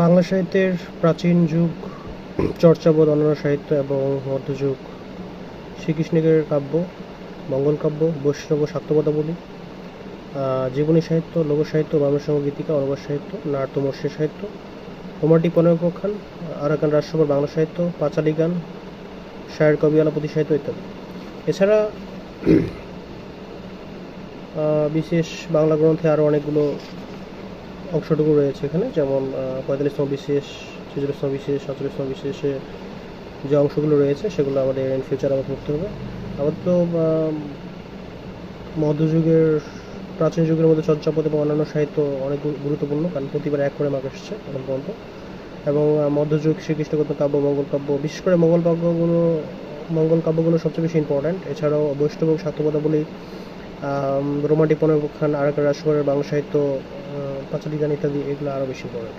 বাংলা সাহিত্যের প্রাচীন যুগ, চর্যাপদ, অন্যান্য সাহিত্য এবং মধ্যযুগ, শ্রীকৃষ্ণের কাব্য, মঙ্গল কাব্য, বৈষ্ণব ও শাক্তপদাবলী, জীবনী সাহিত্য, লোকসাহিত্য, বাংলা গীতিকা, অনুবাদ সাহিত্য, নাট্যমর্ষী সাহিত্য, রোমান্টিক প্রণয়োপাখ্যান, আরাকান রাজসভার বাংলা সাহিত্য, পাঁচালী গান, শায়ের কবি আলাপতি সাহিত্য ইত্যাদি। এছাড়া বিশেষ বাংলা গ্রন্থে আরও অনেকগুলো অংশটুকু রয়েছে এখানে, যেমন 45তম বিশেষ, 46তম বিশেষ, 47তম বিশেষে যে অংশগুলো রয়েছে সেগুলো আমাদের ইন ফিউচার আবার পড়তে হবে। আপাতত মধ্যযুগের, প্রাচীন যুগের মধ্যে চর্যাপদ এবং অন্যান্য সাহিত্য অনেক গুরুত্বপূর্ণ, কারণ প্রতিবার এক করে মার্ক এসেছে এখন পর্যন্ত। এবং মধ্যযুগ শ্রীকৃষ্ণগত কাব্য, মঙ্গল কাব্য, বিশেষ করে মঙ্গল কাব্যগুলো সবচেয়ে বেশি ইম্পর্ট্যান্ট। এছাড়াও বৈষ্ণব এবং শাক্তপদাবলী, রোমান্টিক প্রণয়োপাখ্যান, আরাকান রাজসভার বাংলা সাহিত্য, পাঁচালী গান ইত্যাদি, এগুলো আরও বেশি ইম্পর্ট্যান্ট।